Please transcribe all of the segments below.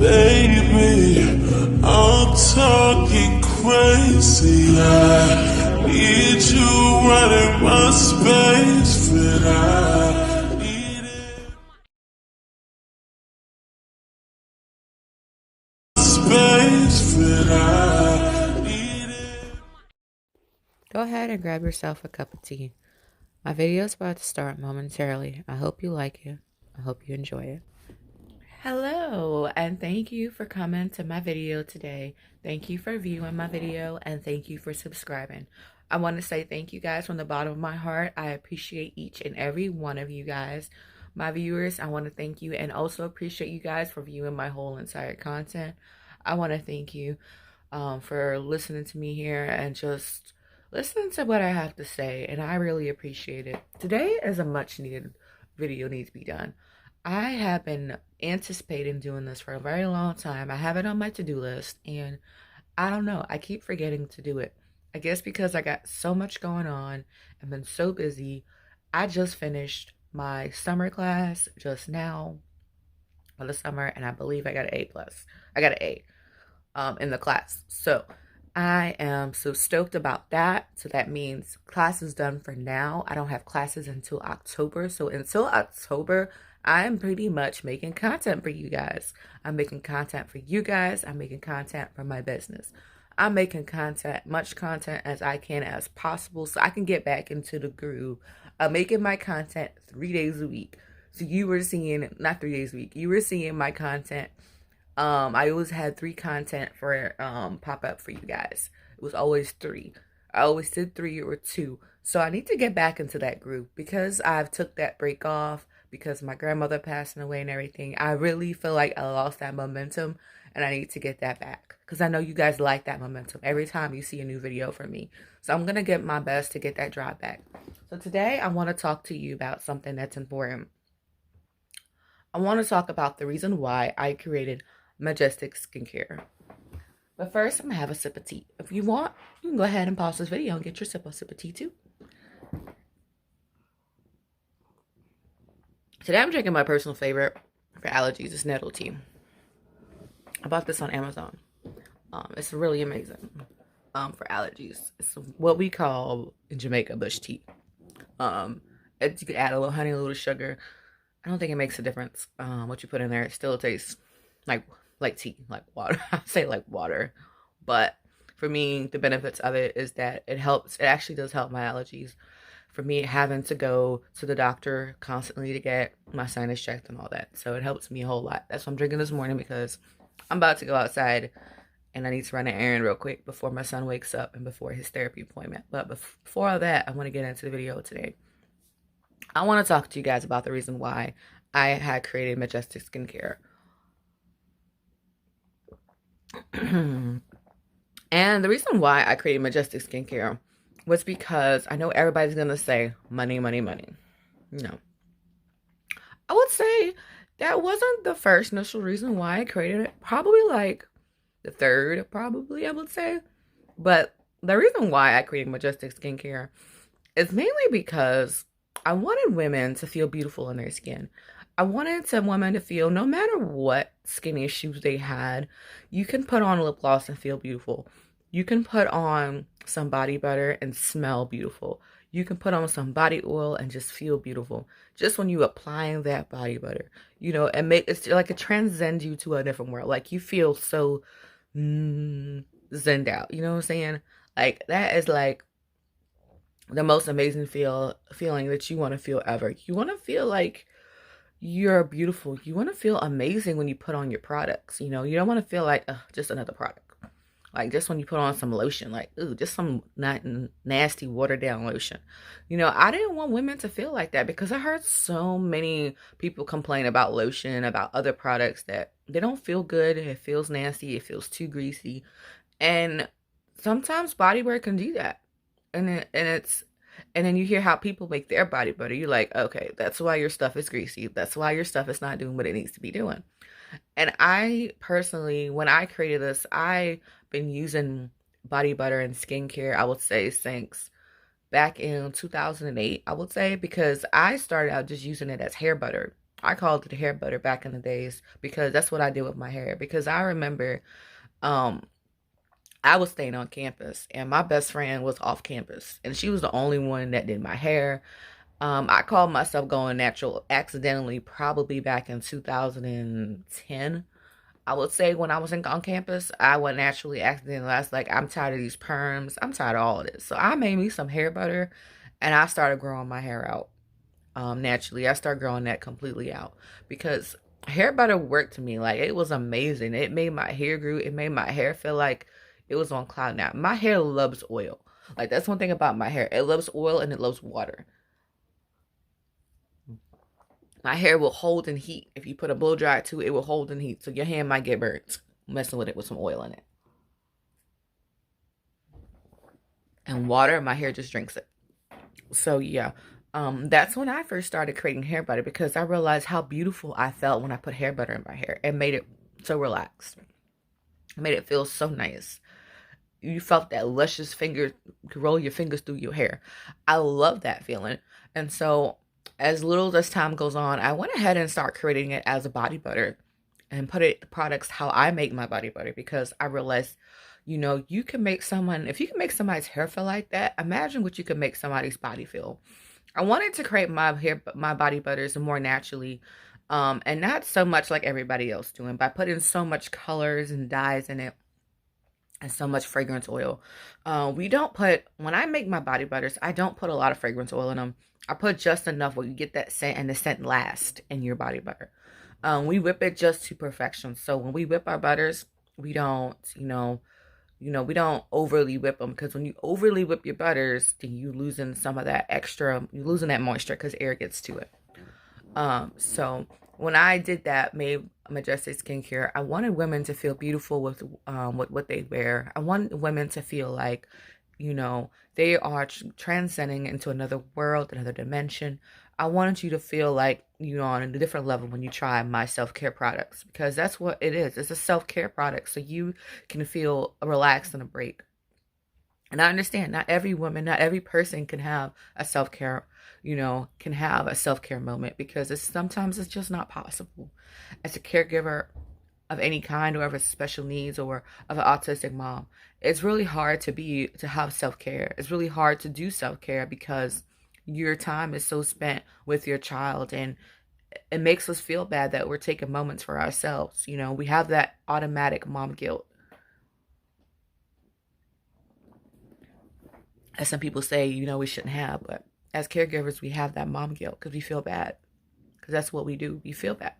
Baby, I'm talking crazy. I need you running my space, but I need it. Space, but I need it. Go ahead and grab yourself a cup of tea. My video is about to start momentarily. I hope you like it. I hope you enjoy it. Hello, and thank you for coming to my video today. Thank you for viewing my video, and thank you for subscribing. I want to say thank you guys from the bottom of my heart. I appreciate each and every one of you guys. My viewers, I want to thank you, and also appreciate you guys for viewing my whole entire content. I want to thank you for listening to me here and just listening to what I have to say, and I really appreciate it. Today is a much needed video needs to be done. I have been anticipating doing this for a very long time. I have it on my to-do list, and I don't know, I keep forgetting to do it. I guess because I got so much going on and been so busy. I just finished my summer class just now for the summer, and I believe I got an A plus. I got an A in the class. So I am so stoked about that. So that means class is done for now. I don't have classes until October. So until October, I am pretty much making content for you guys. I'm making content for you guys. I'm making content for my business. I'm making content, much content as I can as possible, so I can get back into the groove of making my content 3 days a week. So you were seeing, not 3 days a week, you were seeing my content. I always had 3 content for pop up for you guys. It was always 3. I always did 3 or 2. So I need to get back into that groove because I've took that break off because my grandmother passing away and everything. I really feel like I lost that momentum, and I need to get that back because I know you guys like that momentum every time you see a new video from me. So I'm going to get my best to get that drive back. So today I want to talk to you about something that's important. I want to talk about the reason why I created Majestic Skincare. But first, I'm going to have a sip of tea. If you want, you can go ahead and pause this video and get your sip of tea too. Today I'm drinking my personal favorite for allergies. It's nettle tea. I bought this on Amazon. It's really amazing for allergies. It's what we call in Jamaica bush tea. You can add a little honey, a little sugar. I don't think it makes a difference what you put in there. It still tastes like tea, like water. I say like water. But for me, the benefits of it is that it actually does help my allergies. For me, having to go to the doctor constantly to get my sinus checked and all that. So it helps me a whole lot. That's what I'm drinking this morning because I'm about to go outside and I need to run an errand real quick before my son wakes up and before his therapy appointment. But before all that, I want to get into the video today. I want to talk to you guys about the reason why I had created Majestic Skincare. And the reason why I created Majestic Skincare was because I know everybody's going to say money, money, money. No. I would say that wasn't the first initial reason why I created it. Probably like the third, probably, I would say. But the reason why I created Majestic Skincare is mainly because I wanted women to feel beautiful in their skin. I wanted some women to feel no matter what skin issues they had, you can put on lip gloss and feel beautiful. You can put on some body butter and smell beautiful. You can put on some body oil and just feel beautiful. Just when you applying that body butter, you know, and it's like it transcends you to a different world. Like you feel so zenned out. You know what I'm saying? Like that is like the most amazing feeling that you want to feel ever. You want to feel like you're beautiful. You want to feel amazing when you put on your products. You know, you don't want to feel like just another product. Like just when you put on some lotion, like, ooh, just some nasty watered down lotion. You know, I didn't want women to feel like that because I heard so many people complain about lotion, about other products that they don't feel good. It feels nasty. It feels too greasy. And sometimes body butter can do that. And then you hear how people make their body butter. You're like, okay, that's why your stuff is greasy. That's why your stuff is not doing what it needs to be doing. And I personally, when I created this, I've been using body butter and skincare, I would say, since back in 2008, I would say, because I started out just using it as hair butter. I called it hair butter back in the days because that's what I did with my hair. Because I remember um I was staying on campus and my best friend was off campus and she was the only one that did my hair. I called myself going natural accidentally probably back in 2010. I would say when I was on campus, I went naturally accidentally. I was like, I'm tired of these perms. I'm tired of all of this. So I made me some hair butter and I started growing my hair out naturally. I started growing that completely out because hair butter worked to me. Like, it was amazing. It made my hair grow. It made my hair feel like it was on cloud nine. My hair loves oil. Like, that's one thing about my hair. It loves oil and it loves water. My hair will hold in heat. If you put a blow dryer to it, it will hold in heat. So your hand might get burnt messing with it with some oil in it. And water, my hair just drinks it. So yeah, that's when I first started creating hair butter because I realized how beautiful I felt when I put hair butter in my hair. It made it so relaxed. It made it feel so nice. You felt that luscious finger, roll your fingers through your hair. I love that feeling. And so as little as time goes on, I went ahead and started creating it as a body butter and put it products how I make my body butter because I realized, you can make someone, if you can make somebody's hair feel like that, imagine what you can make somebody's body feel. I wanted to create my body butters more naturally, and not so much like everybody else doing by putting so much colors and dyes in it and so much fragrance oil. When I make my body butters, I don't put a lot of fragrance oil in them. I put just enough where you get that scent and the scent lasts in your body butter. We whip it just to perfection. So when we whip our butters, we don't, we don't overly whip them because when you overly whip your butters, then you're losing that moisture because air gets to it. So when I did that, made Majestic Skincare, I wanted women to feel beautiful with what they wear. I wanted women to feel like, they are transcending into another world, another dimension. I wanted you to feel like, on a different level when you try my self-care products because that's what it is. It's a self-care product so you can feel relaxed and a break. And I understand not every woman, not every person can have a self-care, moment because sometimes it's just not possible. As a caregiver of any kind or of a special needs or of an autistic mom, it's really hard to have self-care. It's really hard to do self-care because your time is so spent with your child and it makes us feel bad that we're taking moments for ourselves. We have that automatic mom guilt. As some people say, we shouldn't have, but as caregivers, we have that mom guilt because we feel bad. Because that's what we do. We feel bad.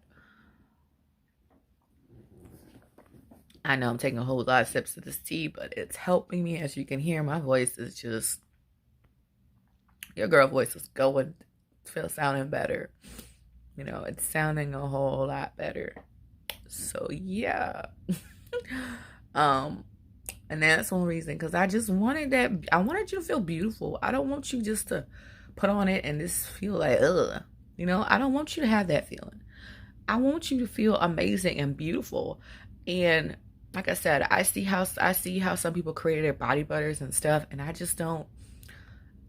I know I'm taking a whole lot of sips of this tea, but it's helping me. As you can hear, my voice is just, your girl voice is sounding better. It's sounding a whole lot better. So yeah. And that's one reason, because I just wanted I wanted you to feel beautiful. I don't want you just to put on it and just feel like, ugh. I don't want you to have that feeling. I want you to feel amazing and beautiful. And like I said, I see how some people create their body butters and stuff, and I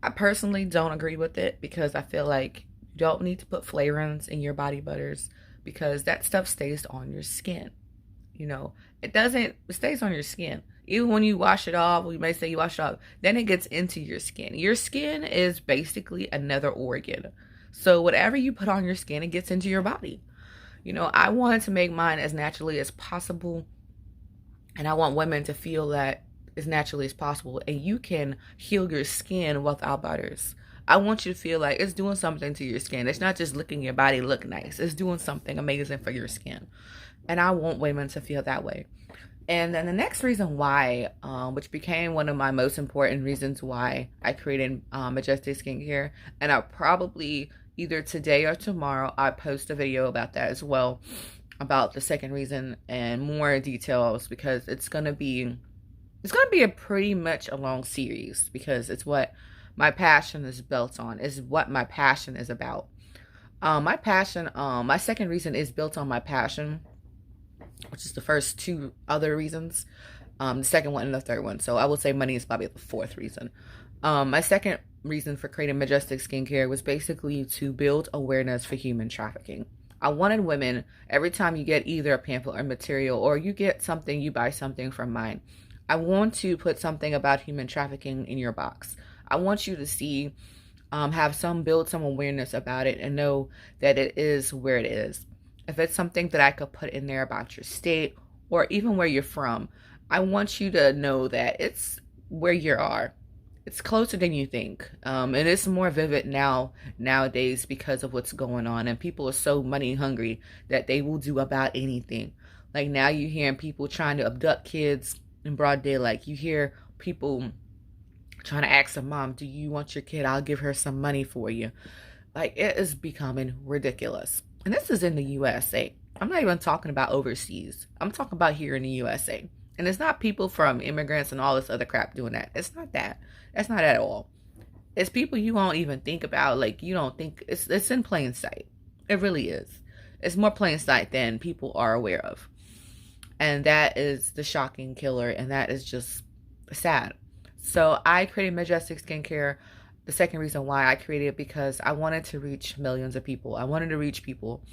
personally don't agree with it because I feel like you don't need to put flavorants in your body butters because that stuff stays on your skin. It stays on your skin. Even when you wash it off, we may say you wash it off, then it gets into your skin. Your skin is basically another organ. So whatever you put on your skin, it gets into your body. I wanted to make mine as naturally as possible. And I want women to feel that as naturally as possible. And you can heal your skin without butters. I want you to feel like it's doing something to your skin. It's not just looking your body look nice. It's doing something amazing for your skin. And I want women to feel that way. And then the next reason why, which became one of my most important reasons why I created Majestic Skincare, and I'll probably either today or tomorrow, I post a video about that as well, about the second reason and more details, because it's gonna be a pretty much a long series because it's what my passion is built on, is what my passion is about. My second reason is built on my passion, which is the first two other reasons. The second one and the third one. So I would say money is probably the fourth reason. My second reason for creating Majestic Skincare was basically to build awareness for human trafficking. I wanted women, every time you get either a pamphlet or material, or you get something, you buy something from mine, I want to put something about human trafficking in your box. I want you to see, build some awareness about it and know that it is where it is. If it's something that I could put in there about your state or even where you're from, I want you to know that it's where you are. It's closer than you think. And it's more vivid nowadays because of what's going on. And people are so money hungry that they will do about anything. Like now you're hearing people trying to abduct kids in broad daylight. You hear people trying to ask a mom, do you want your kid? I'll give her some money for you. Like, it is becoming ridiculous. And this is in the USA. I'm not even talking about overseas. I'm talking about here in the USA. And it's not people from immigrants and all this other crap doing that. It's not that. That's not at all. It's people you won't even think about. Like, you don't think it's in plain sight. It really is. It's more plain sight than people are aware of. And that is the shocking killer. And that is just sad. So I created Majestic Skincare. The second reason why I created it, because I wanted to reach millions of people. I wanted to reach people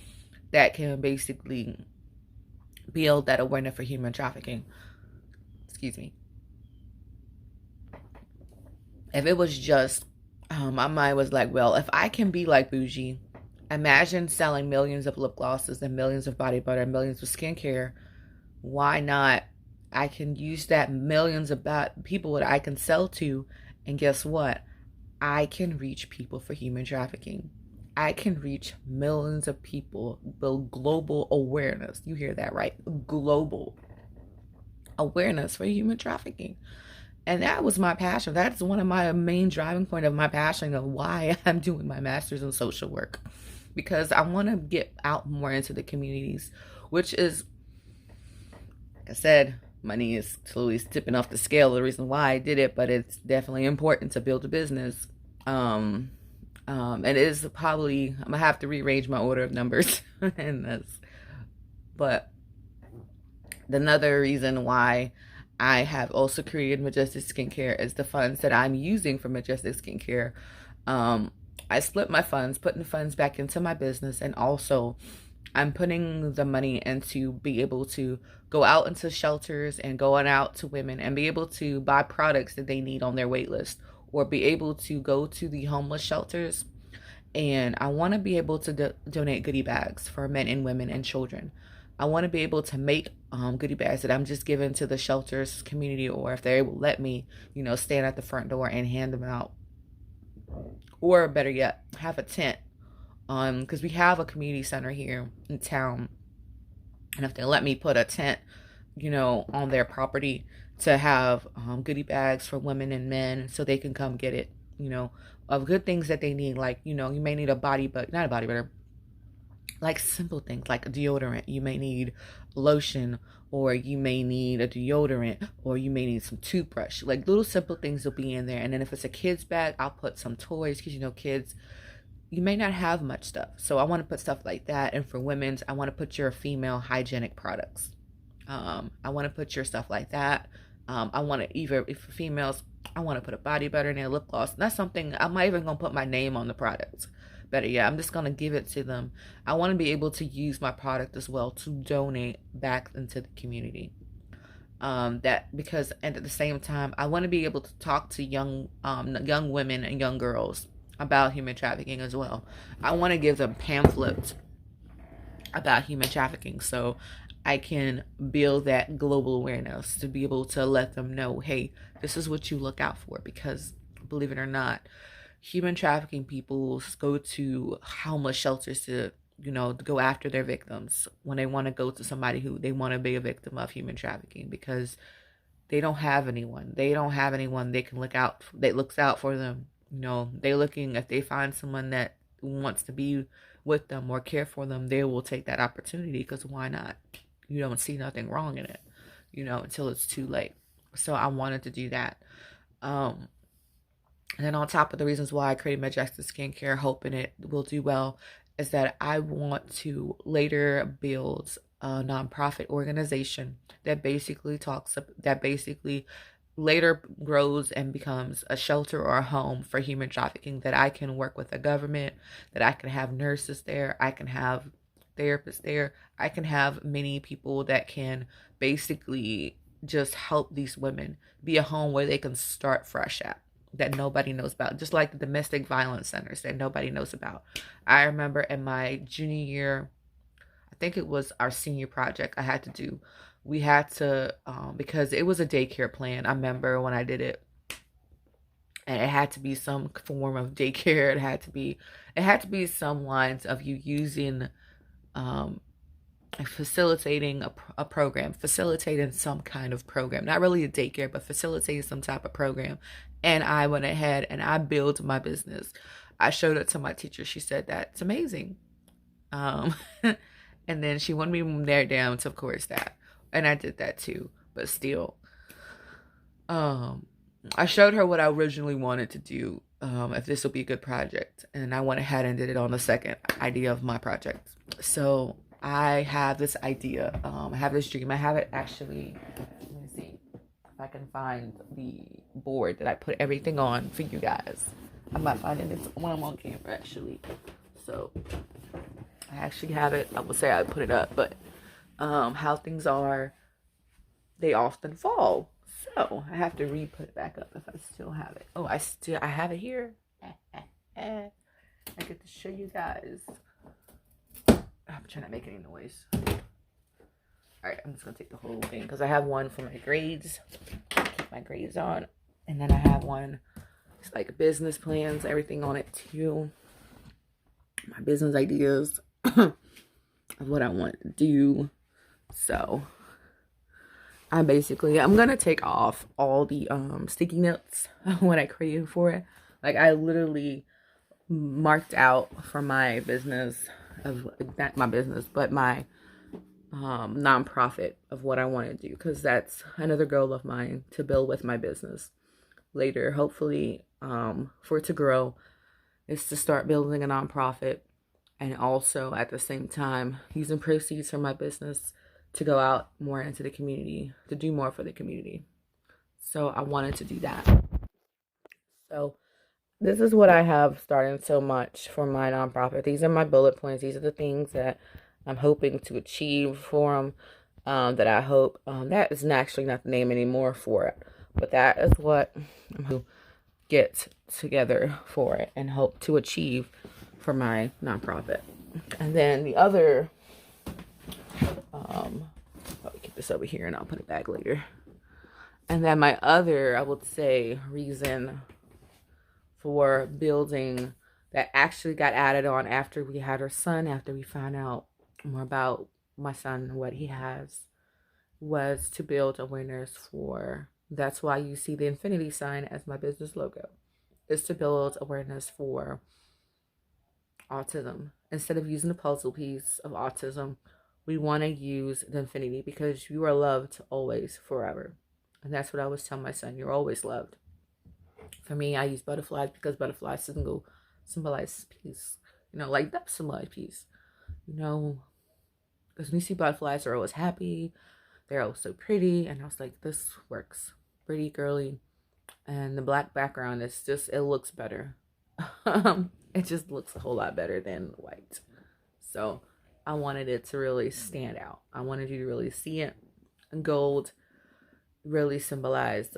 that can basically build that awareness for human trafficking. Excuse me. If it was just, my mind was like, well, if I can be like Bougie, imagine selling millions of lip glosses and millions of body butter and millions of skincare. Why not? I can use that millions of people that I can sell to, and guess what? I can reach people for human trafficking. I can reach millions of people, build global awareness. You hear that right? Global awareness for human trafficking. And that was my passion. That's one of my main driving point of my passion of why I'm doing my master's in social work. Because I want to get out more into the communities, which is, like I said, money is slowly tipping off the scale. The reason why I did it, but it's definitely important to build a business. And it is probably, I'm gonna have to rearrange my order of numbers in this. But another reason why I have also created Majestic Skincare is the funds that I'm using for Majestic Skincare. I split my funds, putting the funds back into my business, and also I'm putting the money into be able to go out into shelters and going out to women and be able to buy products that they need on their wait list, or be able to go to the homeless shelters. And I want to be able to donate goodie bags for men and women and children. I want to be able to make goodie bags that I'm just giving to the shelters community, or if they will let me, stand at the front door and hand them out. Or better yet, have a tent. Because we have a community center here in town, and if they let me put a tent, on their property to have goodie bags for women and men, so they can come get it, of good things that they need, like, you may need a body butter, not a body butter, like simple things like a deodorant. You may need lotion, or you may need a deodorant, or you may need some toothbrush. Like little simple things will be in there. And then if it's a kid's bag, I'll put some toys, because kids, you may not have much stuff. So I want to put stuff like that. And for women's, I want to put your female hygienic products. I want to put your stuff like that. I want to, either if for females, I want to put a body butter in their lip gloss. And that's something, I'm not even going to put my name on the products. Better yet, I'm just going to give it to them. I want to be able to use my product as well to donate back into the community. Because and at the same time, I want to be able to talk to young women and young girls about human trafficking as well. I want to give them pamphlets about human trafficking, so I can build that global awareness to be able to let them know, hey, this is what you look out for. Because believe it or not, human trafficking people go to homeless shelters to go after their victims when they want to go to somebody who they want to be a victim of human trafficking, because they don't have anyone. They don't have anyone they can look out that looks out for them. They're looking, if they find someone that wants to be with them or care for them, they will take that opportunity, because why not? You don't see nothing wrong in it, until it's too late. So I wanted to do that. And then on top of the reasons why I created Majestic Skincare, hoping it will do well, is that I want to later build a nonprofit organization that basically later grows and becomes a shelter or a home for human trafficking, that I can work with the government, that I can have nurses there, I can have therapist there, I can have many people that can basically just help these women be a home where they can start fresh at, that nobody knows about, just like the domestic violence centers that nobody knows about. I remember in my junior year, I think it was our senior project I had to do. We had to, because it was a daycare plan. I remember when I did it, and it had to be some form of daycare. It had to be some lines of you using, um, facilitating a program, facilitating some kind of program, not really a daycare, but facilitating some type of program. And I went ahead and I built my business. I showed it to my teacher. She said, that's amazing. Um, and then she wanted me to narrow down to, of course, that. And I did that too. But still, I showed her what I originally wanted to do, if this will be a good project. And I went ahead and did it on the second idea of my project. So I have this idea. I have this dream. I have it actually. Let me see if I can find the board that I put everything on for you guys. I'm not finding it when I'm on camera, actually. So I actually have it. I would say I put it up, but how things are, they often fall. So I have to re-put it back up if I still have it. Oh, I have it here. I get to show you guys. I'm trying not to make any noise. Alright, I'm just gonna take the whole thing because I have one for my grades. Keep my grades on. And then I have one, it's like business plans, everything on it too. My business ideas of what I want to do. So I'm gonna take off all the sticky notes when I created for it. Like I literally marked out for my business, of not my business, but my nonprofit, of what I want to do, because that's another goal of mine, to build with my business later, hopefully, for it to grow, is to start building a nonprofit, and also at the same time using proceeds from my business to go out more into the community, to do more for the community. So I wanted to do that. So this is what I have started so much for my nonprofit. These are my bullet points. These are the things that I'm hoping to achieve for them. That I hope, that is actually not the name anymore for it, but that is what I'm going to get together for it and hope to achieve for my nonprofit. And then the other, I'll keep this over here and I'll put it back later. And then my other, I would say, reason for building, that actually got added on after we had our son, after we found out more about my son and what he has, was to build awareness for, that's why you see the infinity sign as my business logo, is to build awareness for autism. Instead of using the puzzle piece of autism, we want to use the infinity, because you are loved always, forever. And that's what I always tell my son, you're always loved. For me, I use butterflies because butterflies symbolize peace. Like that symbolize peace. Because when you see butterflies, they're always happy. They're always so pretty. And I was like, this works. Pretty, girly. And the black background is just, it looks better. It just looks a whole lot better than white. So I wanted it to really stand out. I wanted you to really see it. And gold really symbolized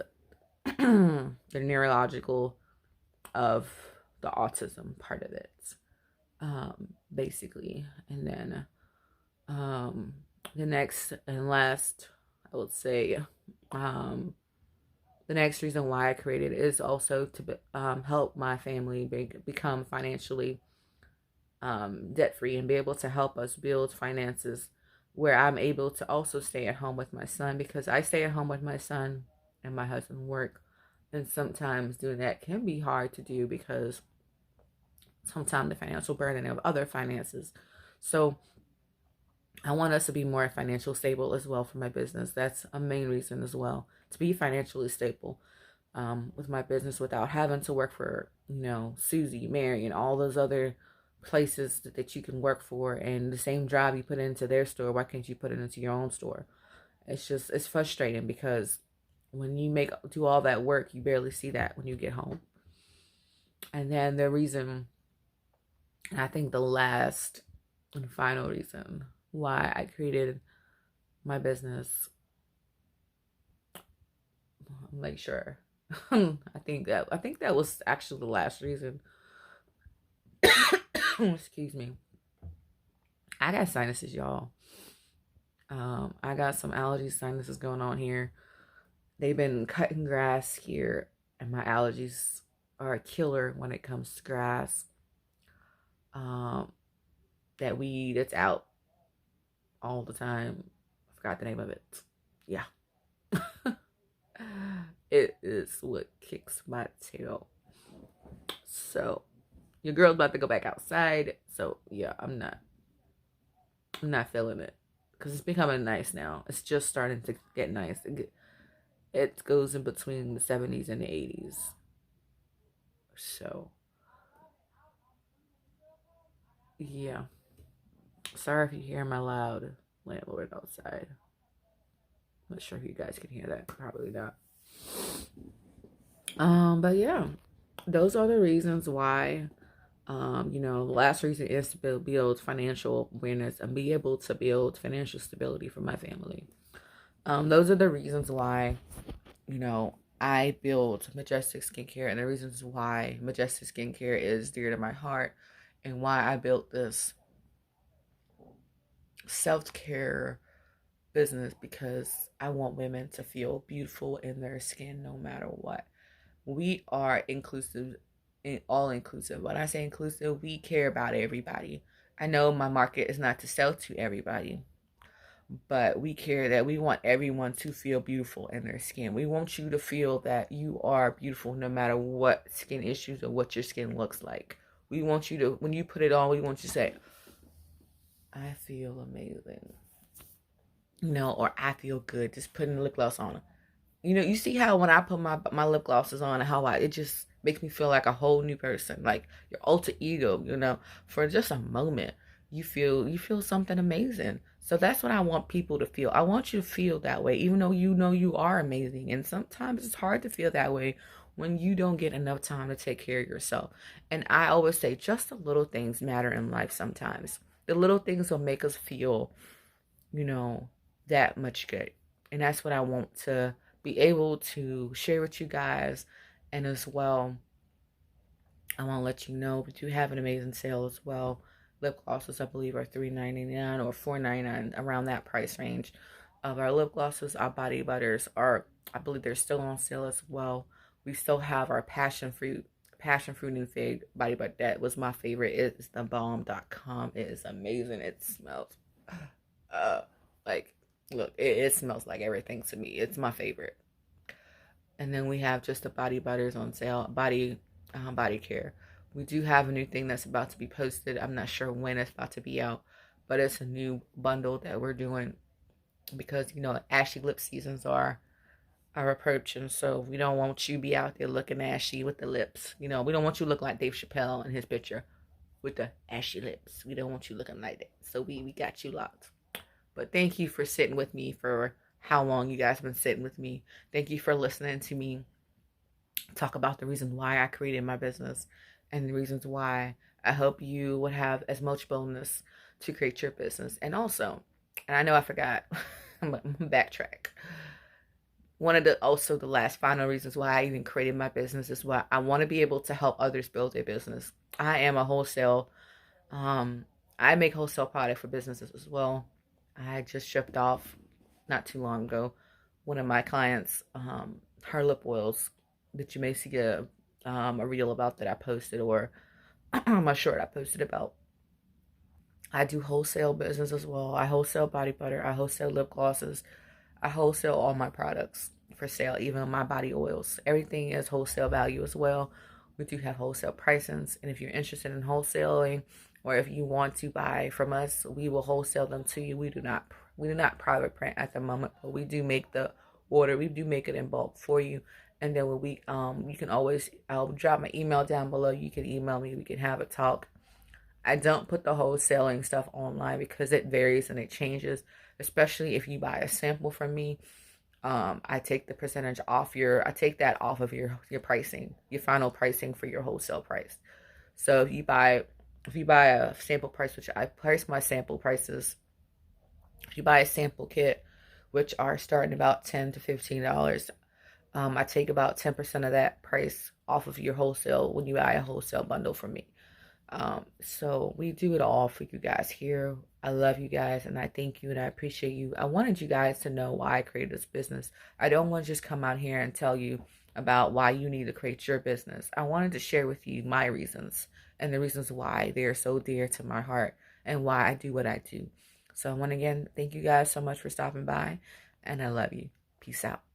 the neurological of the autism part of it, basically. And then the next and last, I would say, the next reason why I created it is also to help my family become financially debt-free, and be able to help us build finances where I'm able to also stay at home with my son, because I stay at home with my son and my husband work. And sometimes doing that can be hard to do, because sometimes the financial burden of other finances. So I want us to be more financially stable as well for my business. That's a main reason as well, to be financially stable with my business, without having to work for, Susie, Mary, and all those other places that you can work for, and the same job you put into their store, why can't you put it into your own store? It's frustrating, because when you do all that work, you barely see that when you get home. And then the reason, I think the last and final reason why I created my business. Make sure. I think that was actually the last reason. Excuse me. I got sinuses, y'all. I got some allergies, sinuses going on here. They've been cutting grass here, and my allergies are a killer when it comes to grass. Um, that weed, it's out all the time. I forgot the name of it. Yeah. It is what kicks my tail. So your girl's about to go back outside. So yeah, I'm not feeling it. Because it's becoming nice now. It's just starting to get nice. It goes in between the 70s and the 80s. So yeah. Sorry if you hear my loud landlord outside. I'm not sure if you guys can hear that. Probably not. But yeah, those are the reasons why. The last reason is to build financial awareness and be able to build financial stability for my family. Those are the reasons why, I built Majestic Skincare, and the reasons why Majestic Skincare is dear to my heart, and why I built this self-care business, because I want women to feel beautiful in their skin no matter what. We are inclusive, all inclusive. When I say inclusive, we care about everybody. I know my market is not to sell to everybody, but we care that we want everyone to feel beautiful in their skin. We want you to feel that you are beautiful no matter what skin issues or what your skin looks like. We want you to, when you put it on, we want you to say, I feel amazing. Or I feel good just putting lip gloss on. You see how when I put my lip glosses on, how it just makes me feel like a whole new person, like your alter ego. For just a moment, you feel something amazing. So that's what I want people to feel. I want you to feel that way, even though you are amazing. And sometimes it's hard to feel that way when you don't get enough time to take care of yourself. And I always say, just the little things matter in life sometimes. The little things will make us feel, that much good. And that's what I want to be able to share with you guys. And as well, I want to let you know we do have an amazing sale as well. Lip glosses, I believe, are $3.99 or $4.99, around that price range. Of our lip glosses, our body butters are, I believe, they're still on sale as well. We still have our passion fruit and fig body butter. That was my favorite. It is thebomb.com. It is amazing. It smells like, look, it smells like everything to me. It's my favorite. And then we have just the body butters on sale, body care. We do have a new thing that's about to be posted. I'm not sure when it's about to be out, but it's a new bundle that we're doing because ashy lip seasons are approaching. So we don't want you to be out there looking ashy with the lips. We don't want you to look like Dave Chappelle in his picture with the ashy lips. We don't want you looking like that. So we got you locked. But thank you for sitting with me for how long you guys have been sitting with me. Thank you for listening to me talk about the reason why I created my business and the reasons why I hope you would have as much bonus to create your business. And also, and I know I forgot, I'm going to backtrack. One of the last final reasons why I even created my business is why I want to be able to help others build their business. I am a wholesale, I make wholesale product for businesses as well. I just shipped off not too long ago one of my clients, her lip oils that you may see a reel about that I posted, or a short I posted about. I do wholesale business as well. I wholesale body butter. I wholesale lip glosses. I wholesale all my products for sale, even my body oils. Everything is wholesale value as well. We do have wholesale pricings, and if you're interested in wholesaling, or if you want to buy from us, we will wholesale them to you. We do not private print at the moment, but we do make the order. We do make it in bulk for you. And then when you can always, I'll drop my email down below. You can email me. We can have a talk. I don't put the wholesaling stuff online because it varies and it changes, especially if you buy a sample from me. I take the percentage off I take that off of your pricing, your final pricing for your wholesale price. So if you buy If you buy a sample price, which I price my sample prices, if you buy a sample kit, which are starting about $10 to $15, I take about 10% of that price off of your wholesale when you buy a wholesale bundle from me. So we do it all for you guys here. I love you guys and I thank you and I appreciate you. I wanted you guys to know why I created this business. I don't want to just come out here and tell you about why you need to create your business. I wanted to share with you my reasons and the reasons why they are so dear to my heart and why I do what I do. So I want to again thank you guys so much for stopping by and I love you. Peace out.